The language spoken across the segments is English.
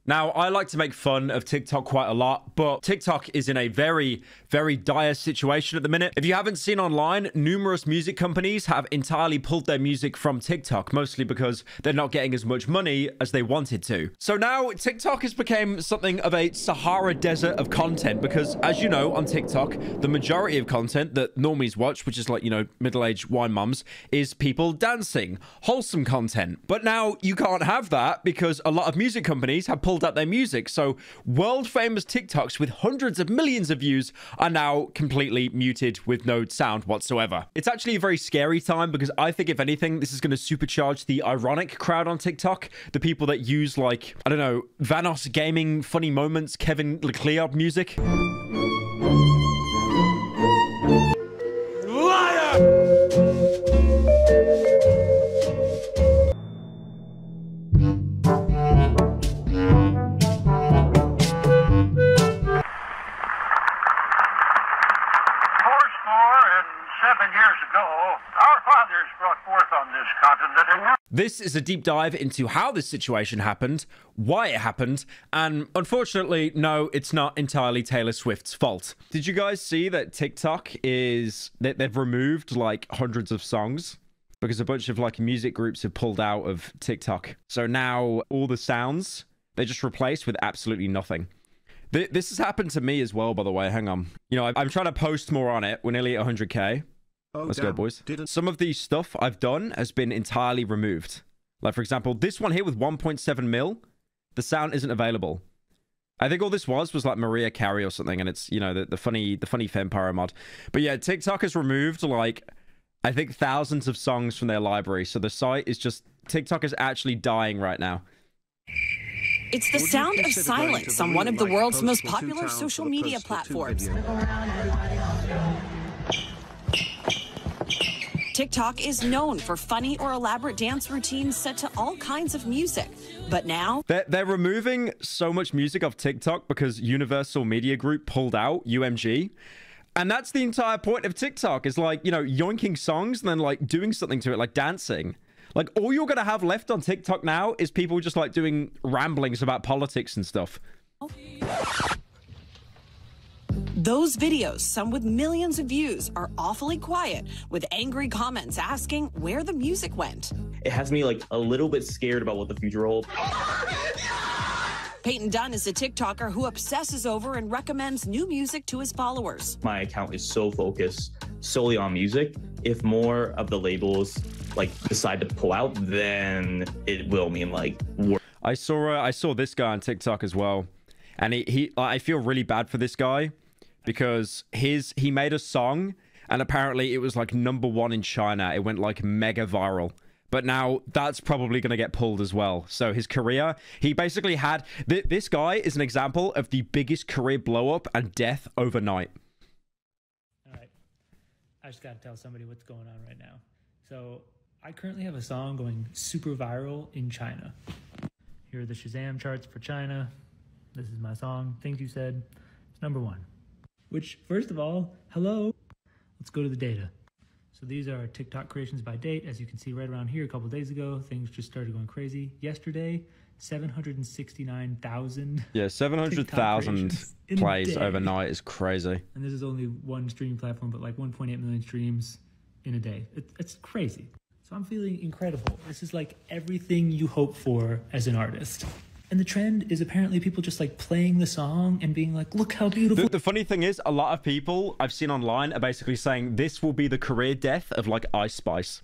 Now, I like to make fun of TikTok quite a lot, but TikTok is in a very, very dire situation at the minute. If you haven't seen online, numerous music companies have entirely pulled their music from TikTok, mostly because they're not getting as much money as they wanted to. So now TikTok has become something of a Sahara desert of content because, as you know, on TikTok, the majority of content that normies watch, which is like, you know, middle-aged wine mums, is people dancing, wholesome content. But now you can't have that because a lot of music companies have pulled out their music. So world famous TikToks with hundreds of millions of views are now completely muted with no sound whatsoever. It's actually a very scary time because I think if anything, this is going to supercharge the ironic crowd on TikTok. The people that use like, I don't know, Vanos Gaming, Funny Moments, Kevin Leclerc music. This is a deep dive into how this situation happened, why it happened, and unfortunately, no, it's not entirely Taylor Swift's fault. Did you guys see that TikTok they've removed like hundreds of songs because a bunch of like music groups have pulled out of TikTok. So now all the sounds, they just replaced with absolutely nothing. This has happened to me as well, by the way. Hang on. You know, I'm trying to post more on it. We're nearly at 100K. Let's go, boys. Some of the stuff I've done has been entirely removed. Like, for example, this one here with 1.7 mil, the sound isn't available. I think all this was like Mariah Carey or something, and it's, you know, the funny Vampire mod. But yeah, TikTok has removed, like, I think thousands of songs from their library. So the site is just... TikTok is actually dying right now. It's the sound of silence on one of the world's most popular social media platforms. TikTok is known for funny or elaborate dance routines set to all kinds of music. But now... They're removing so much music off TikTok because Universal Media Group pulled out, UMG. And that's the entire point of TikTok, is like, you know, yoinking songs and then like doing something to it, like dancing. Like all you're going to have left on TikTok now is people just like doing ramblings about politics and stuff. Those videos, some with millions of views, are awfully quiet, with angry comments asking where the music went. It has me like a little bit scared about what the future holds. Peyton Dunn is a TikToker who obsesses over and recommends new music to his followers. My account is so focused solely on music. If more of the labels like decide to pull out, then it will mean like work. I saw this guy on TikTok as well, and I feel really bad for this guy. Because he made a song and apparently it was like #1 in China. It went like mega viral. But now that's probably going to get pulled as well. So his career, he basically had... This guy is an example of the biggest career blow up and death overnight. All right. I just got to tell somebody what's going on right now. So I currently have a song going super viral in China. Here are the Shazam charts for China. This is my song. Things you said. It's #1. Which, first of all, hello. Let's go to the data. So these are TikTok creations by date. As you can see right around here, a couple days ago, things just started going crazy. Yesterday, 769,000. Yeah, 700,000 plays overnight is crazy. And this is only one streaming platform, but like 1.8 million streams in a day. It's crazy. So I'm feeling incredible. This is like everything you hope for as an artist. And the trend is apparently people just like playing the song and being like, look how beautiful. The funny thing is, a lot of people I've seen online are basically saying this will be the career death of like Ice Spice.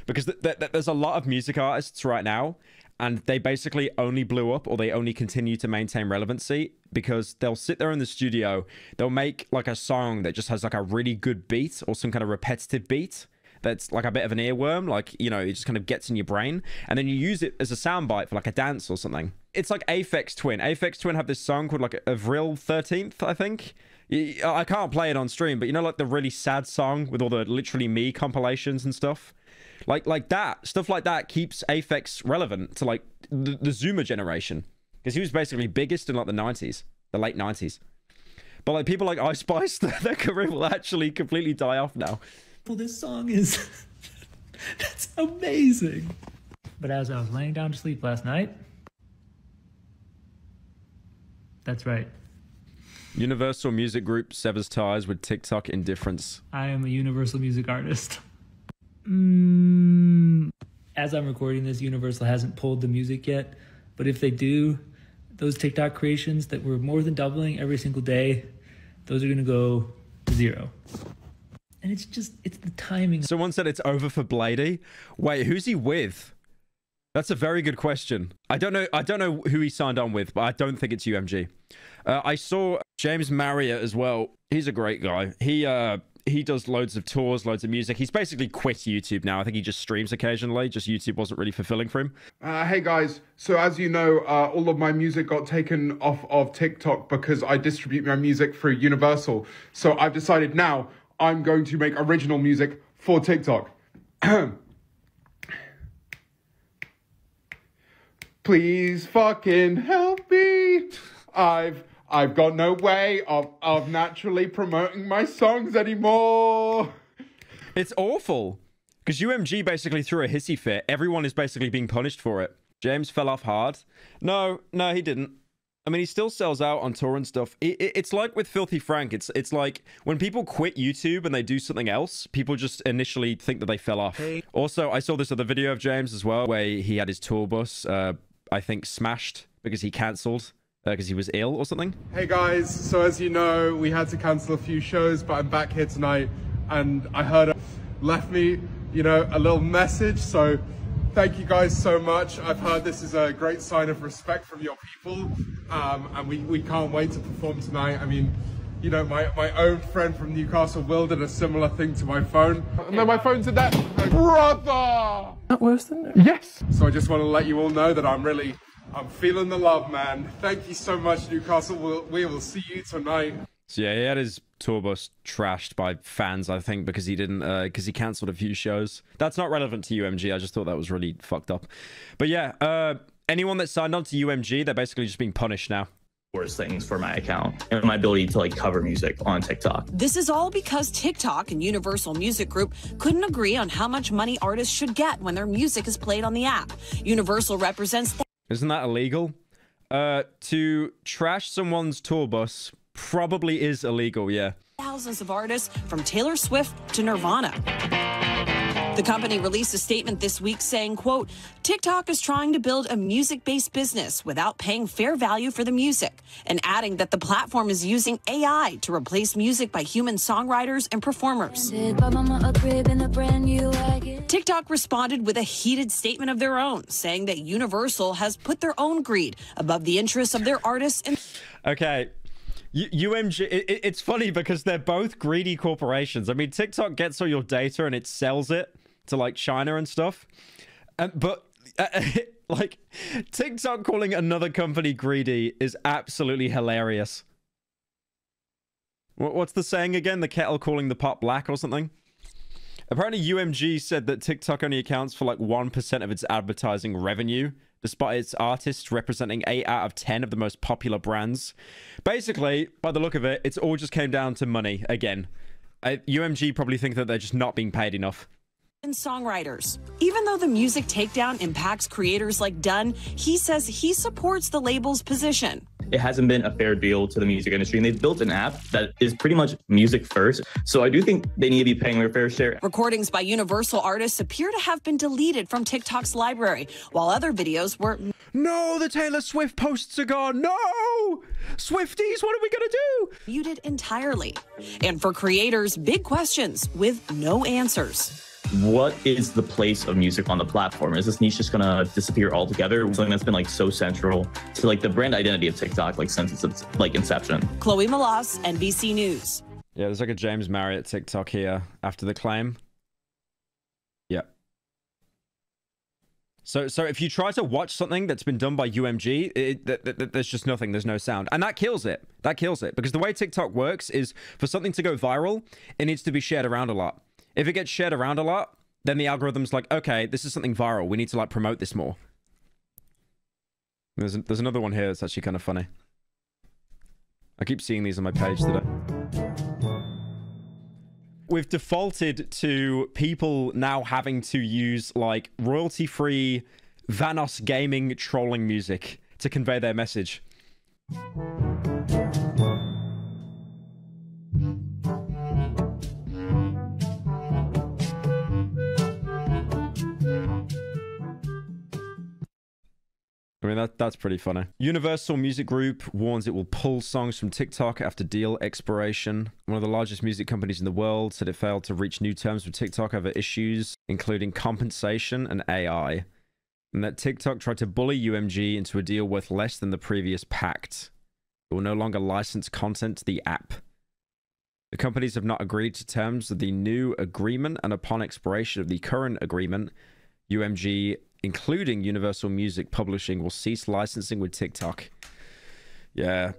Because there's a lot of music artists right now, and they basically only blew up or they only continue to maintain relevancy because they'll sit there in the studio, they'll make like a song that just has like a really good beat or some kind of repetitive beat. That's like a bit of an earworm, like, you know, it just kind of gets in your brain, and then you use it as a soundbite for like a dance or something. It's like Aphex Twin. Aphex Twin have this song called like Avril 13th, I think. I can't play it on stream, but you know, like the really sad song with all the literally me compilations and stuff, like that stuff like that keeps Aphex relevant to like the Zoomer generation, because he was basically biggest in like the 90s, the late 90s. But like people like Ice Spice, their career will actually completely die off now. Well, this song is that's amazing. But as I was laying down to sleep last night, That's right. Universal Music Group severs ties with TikTok indifference. I am a Universal Music artist. As I'm recording this, Universal hasn't pulled the music yet, but if they do, those TikTok creations that were more than doubling every single day, those are going to go to zero. And it's the timing. Someone said it's over for Bladey. Wait, who's he with? That's a very good question. I don't know who he signed on with, but I don't think it's UMG. I saw James Marriott as well. He's a great guy. He does loads of tours, loads of music. He's basically quit YouTube now. I think he just streams occasionally. Just YouTube wasn't really fulfilling for him. Hey guys, so as you know, all of my music got taken off of TikTok because I distribute my music through Universal. So I've decided now I'm going to make original music for TikTok. Please fucking help me. I've got no way of naturally promoting my songs anymore. It's awful. Because UMG basically threw a hissy fit. Everyone is basically being punished for it. James fell off hard. No, he didn't. I mean, he still sells out on tour and stuff. It's like with Filthy Frank. It's like when people quit YouTube and they do something else, people just initially think that they fell off. Hey. Also, I saw this other video of James as well, where he had his tour bus, I think, smashed because he cancelled because he was ill or something. Hey guys, so as you know, we had to cancel a few shows, but I'm back here tonight, and I heard left me, you know, a little message, so thank you guys so much. I've heard this is a great sign of respect from your people, and we can't wait to perform tonight. I mean, you know, my own friend from Newcastle, Will, did a similar thing to my phone. No, my phone did that. Brother! Not worse than that? Yes! So I just want to let you all know that I'm feeling the love, man. Thank you so much, Newcastle. We will see you tonight. So yeah, he had his tour bus trashed by fans, I think, because he didn't, because he cancelled a few shows. That's not relevant to UMG. I just thought that was really fucked up. But yeah, anyone that signed on to UMG, they're basically just being punished now. Worst things for my account and my ability to like cover music on TikTok. This is all because TikTok and Universal Music Group couldn't agree on how much money artists should get when their music is played on the app. Universal represents that. Isn't that illegal? To trash someone's tour bus probably is illegal, yeah. Thousands of artists from Taylor Swift to Nirvana. The company released a statement this week saying, quote, TikTok is trying to build a music-based business without paying fair value for the music, and adding that the platform is using AI to replace music by human songwriters and performers. TikTok responded with a heated statement of their own, saying that Universal has put their own greed above the interests of their artists. And okay. UMG, it's funny because they're both greedy corporations. I mean, TikTok gets all your data and it sells it to like China and stuff. But like TikTok calling another company greedy is absolutely hilarious. What's the saying again? The kettle calling the pot black or something? Apparently UMG said that TikTok only accounts for like 1% of its advertising revenue, despite its artists representing 8 out of 10 of the most popular brands. Basically, by the look of it, it's all just came down to money again. UMG probably think that they're just not being paid enough. And songwriters. Even though the music takedown impacts creators like Dunn, he says he supports the label's position. It hasn't been a fair deal to the music industry, and they've built an app that is pretty much music first. So I do think they need to be paying their fair share. Recordings by Universal artists appear to have been deleted from TikTok's library, while other videos were... No, the Taylor Swift posts are gone. No! Swifties, what are we gonna do? ...muted entirely. And for creators, big questions with no answers. What is the place of music on the platform? Is this niche just gonna disappear altogether? Something that's been like so central to like the brand identity of TikTok, like since its like inception. Chloe Malas, NBC News. Yeah, there's like a James Marriott TikTok here after the claim. Yep. So if you try to watch something that's been done by UMG, there's just nothing. There's no sound. And that kills it. That kills it. Because the way TikTok works is for something to go viral, it needs to be shared around a lot. If it gets shared around a lot, then the algorithm's like, okay, this is something viral. We need to like promote this more. There's another one here that's actually kind of funny. I keep seeing these on my page today. We've defaulted to people now having to use like royalty-free Vanos gaming trolling music to convey their message. mean, that's pretty funny. Universal Music Group warns it will pull songs from TikTok after deal expiration. One of the largest music companies in the world said it failed to reach new terms with TikTok over issues, including compensation and AI. And that TikTok tried to bully UMG into a deal worth less than the previous pact. It will no longer license content to the app. The companies have not agreed to terms of the new agreement, and upon expiration of the current agreement, UMG, including Universal Music Publishing, will cease licensing with TikTok. Yeah.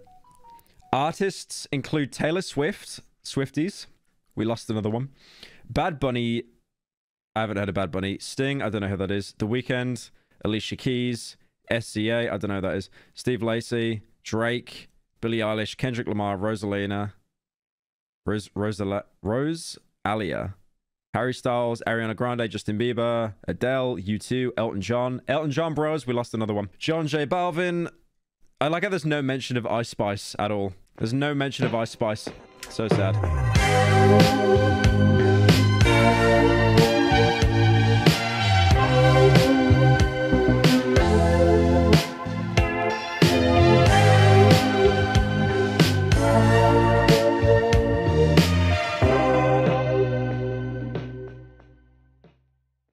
Artists include Taylor Swift, Swifties. We lost another one. Bad Bunny. I haven't heard of Bad Bunny. Sting. I don't know who that is. The Weeknd. Alicia Keys. SCA. I don't know who that is. Steve Lacy. Drake. Billie Eilish. Kendrick Lamar. Rosalina. Rosalia. Harry Styles, Ariana Grande, Justin Bieber, Adele, U2, Elton John. Elton John Bros, we lost another one. John J Balvin. I like how there's no mention of Ice Spice at all. There's no mention of Ice Spice. So sad.